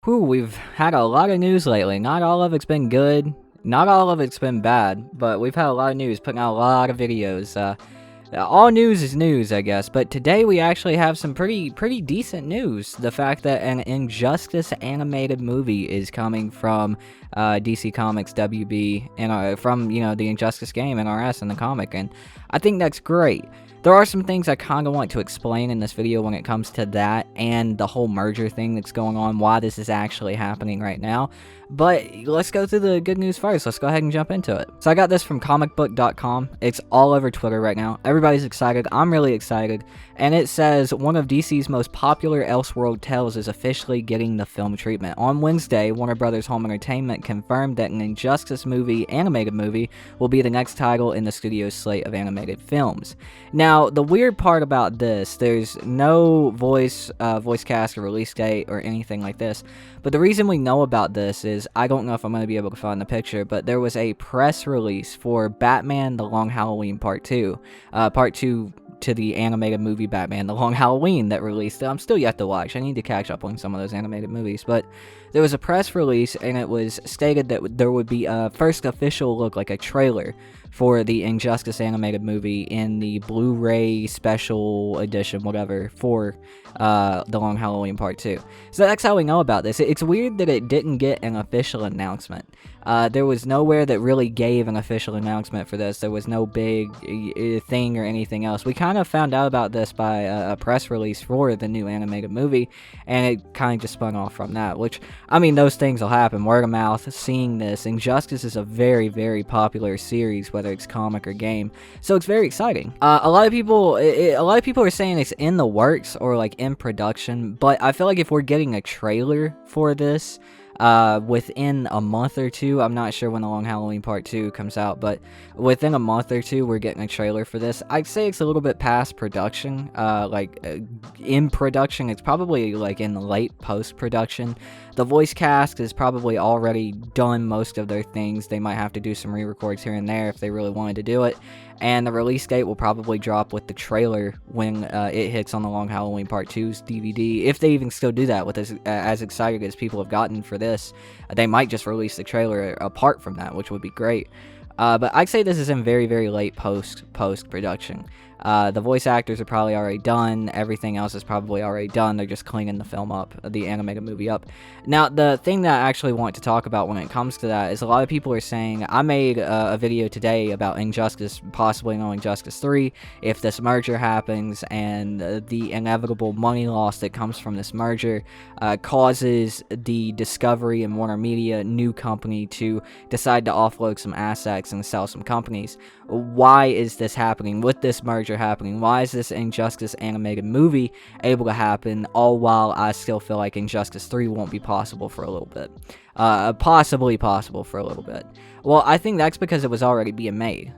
Whew, we've had a lot of news lately. Not all of it's been good. Not all of it's been bad, but we've had a lot of news, putting out a lot of videos. All news is news, I guess, but today we actually have some pretty decent news. The fact that an Injustice animated movie is coming from DC Comics WB, and from, the Injustice game, NRS, and the comic, and I think that's great. There are some things I kind of want to explain in this video when it comes to that and the whole merger thing that's going on, why this is actually happening right now. But let's go through the good news first. Let's go ahead and jump into it. So I got this from comicbook.com. It's all over Twitter right now. Everybody's excited. I'm really excited. And it says, one of DC's most popular Elseworld tales is officially getting the film treatment. On Wednesday, Warner Bros. Home Entertainment confirmed that an Injustice animated movie, will be the next title in the studio's slate of animated films. Now, the weird part about this, there's no voice cast or release date or anything like this. But the reason we know about this is, I don't know if I'm going to be able to find the picture, but there was a press release for Batman The Long Halloween Part 2. Part 2 to the animated movie Batman The Long Halloween that released. I'm still yet to watch. I need to catch up on some of those animated movies. But there was a press release, and it was stated that there would be a first official look, like a trailer, for the Injustice animated movie in the Blu-ray special edition, whatever, for The Long Halloween Part 2. So that's how we know about this. It's weird that it didn't get an official announcement. There was nowhere that really gave an official announcement for this. There was no big thing or anything else. We kind of found out about this by a press release for the new animated movie, and it kind of just spun off from that, which, I mean, those things will happen. Word of mouth, seeing this. Injustice is a very, very popular series, whether it's comic or game, so it's very exciting. A lot of people are saying it's in the works or like in production, but I feel like if we're getting a trailer for this within a month or two, I'm not sure when The Long Halloween Part 2 comes out, but within a month or two, we're getting a trailer for this. I'd say it's a little bit past production, in production. It's probably like in late post-production. The voice cast is probably already done most of their things. They might have to do some re-records here and there if they really wanted to do it. And the release date will probably drop with the trailer when it hits on The Long Halloween Part 2's DVD. If they even still do that, with as excited as people have gotten for this, they might just release the trailer apart from that, which would be great. But I'd say this is in very, very late post-production. The voice actors are probably already done. Everything else is probably already done. They're just cleaning the film up, the animated movie up. Now, the thing that I actually want to talk about when it comes to that is a lot of people are saying, I made a video today about Injustice, possibly no Injustice 3, if this merger happens, and the inevitable money loss that comes from this merger causes the Discovery and Warner Media new company to decide to offload some assets and sell some companies. Why is this happening with this merger happening? Why is this Injustice animated movie able to happen, all while I still feel like Injustice 3 won't be possible for a little bit? Possibly possible for a little bit. Well, I think that's because it was already being made,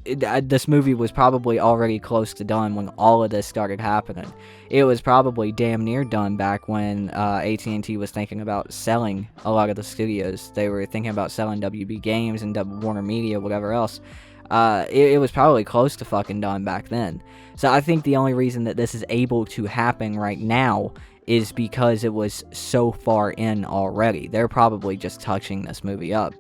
this movie was probably already close to done when all of this started happening. It was probably damn near done back when at&t was thinking about selling a lot of the studios. They were thinking about selling WB Games and Warner Media, whatever else. It was probably close to fucking done back then. So I think the only reason that this is able to happen right now is because it was so far in already. They're probably just touching this movie up.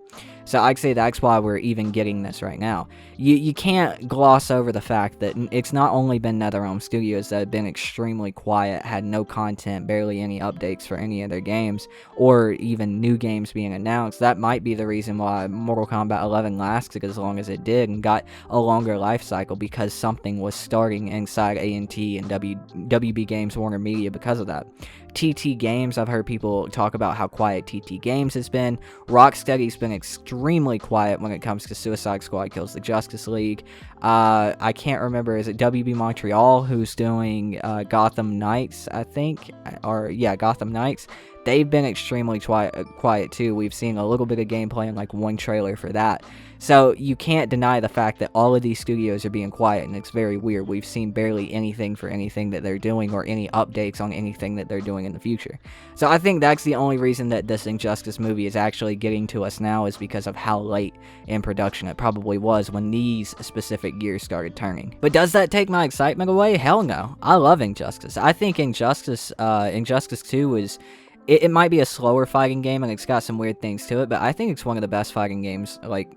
So I'd say that's why we're even getting this right now. You can't gloss over the fact that it's not only been NetherRealm Studios that have been extremely quiet, had no content, barely any updates for any of their games, or even new games being announced. That might be the reason why Mortal Kombat 11 lasted as long as it did and got a longer life cycle, because something was starting inside at&t and WB Games, Warner Media, because of that. TT Games, I've heard people talk about how quiet TT Games has been. Rocksteady's been extremely quiet when it comes to Suicide Squad Kills the Justice League. I can't remember, is it WB Montreal who's doing Gotham Knights, I think? Gotham Knights. They've been extremely quiet too. We've seen a little bit of gameplay and like one trailer for that. So you can't deny the fact that all of these studios are being quiet, and it's very weird. We've seen barely anything for anything that they're doing, or any updates on anything that they're doing in the future. So I think that's the only reason that this Injustice movie is actually getting to us now, is because of how late in production it probably was when these specific gears started turning. But does that take my excitement away? Hell no. I love Injustice. I think Injustice 2 is it might be a slower fighting game, and it's got some weird things to it, but I think it's one of the best fighting games, like,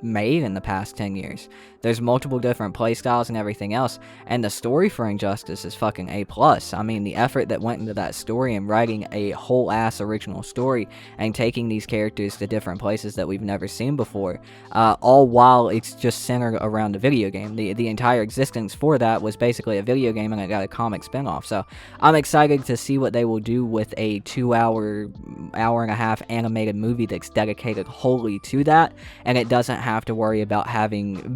made in the past 10 years. There's multiple different playstyles and everything else, and the story for Injustice is fucking A+. I mean, the effort that went into that story and writing a whole-ass original story and taking these characters to different places that we've never seen before, all while it's just centered around a video game. The entire existence for that was basically a video game, and it got a comic spinoff, so I'm excited to see what they will do with a 2-hour, hour-and-a-half animated movie that's dedicated wholly to that, and it doesn't have to worry about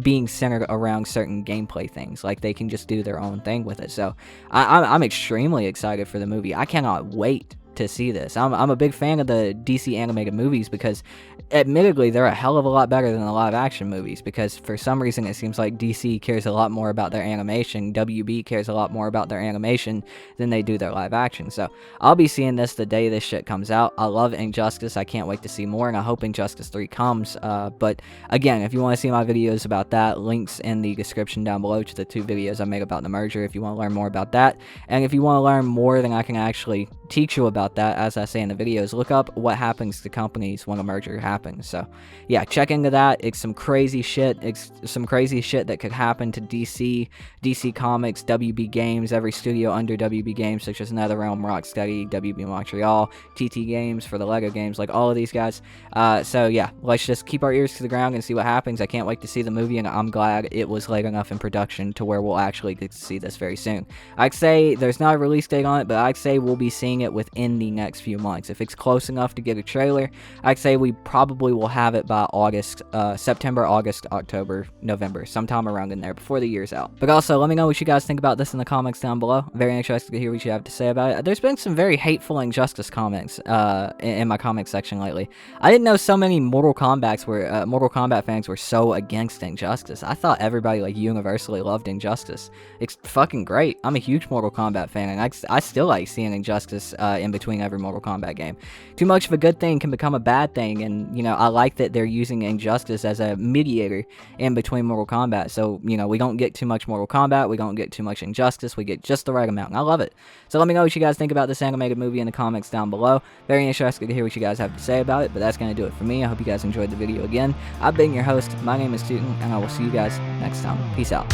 being centered around certain gameplay things. Like, they can just do their own thing with it. So I'm extremely excited for the movie. I cannot wait to see this. I'm a big fan of the DC animated movies because, admittedly, they're a hell of a lot better than the live action movies, because for some reason it seems like DC cares a lot more about their animation, WB cares a lot more about their animation than they do their live action. So I'll be seeing this the day this shit comes out. I love Injustice. I can't wait to see more, and I hope Injustice 3 comes. But again, if you want to see my videos about that, links in the description down below to the 2 videos I made about the merger if you want to learn more about that. And if you want to learn more than I can actually teach you about that, as I say in the videos, look up what happens to companies when a merger happens. So yeah, check into that. It's some crazy shit. It's some crazy shit that could happen to DC Comics, WB Games, every studio under WB Games, such as NetherRealm, Rocksteady, WB Montreal, TT Games for the LEGO games, like all of these guys. So yeah, let's just keep our ears to the ground and see what happens. I can't wait to see the movie, and I'm glad it was late enough in production to where we'll actually get to see this very soon. I'd say there's not a release date on it, but I'd say we'll be seeing it within the next few months. If it's close enough to get a trailer, I'd say we probably will have it by September, August, October, November, sometime around in there before the year's out. But also, let me know what you guys think about this in the comments down below. I'm very interested to hear what you have to say about it. There's been some very hateful Injustice comments in my comment section lately. I didn't know so many Mortal Kombat fans were so against Injustice. I thought everybody like universally loved Injustice. It's fucking great. I'm a huge Mortal Kombat fan, and I still like seeing Injustice in between every Mortal Kombat game. Too much of a good thing can become a bad thing, and, you know, I like that they're using Injustice as a mediator in between Mortal Kombat. So, you know, we don't get too much Mortal Kombat, we don't get too much Injustice, we get just the right amount, and I love it. So let me know what you guys think about this animated movie in the comments down below. Very interested to hear what you guys have to say about it, but that's going to do it for me. I hope you guys enjoyed the video again. I've been your host, my name is Tootin, and I will see you guys next time. Peace out.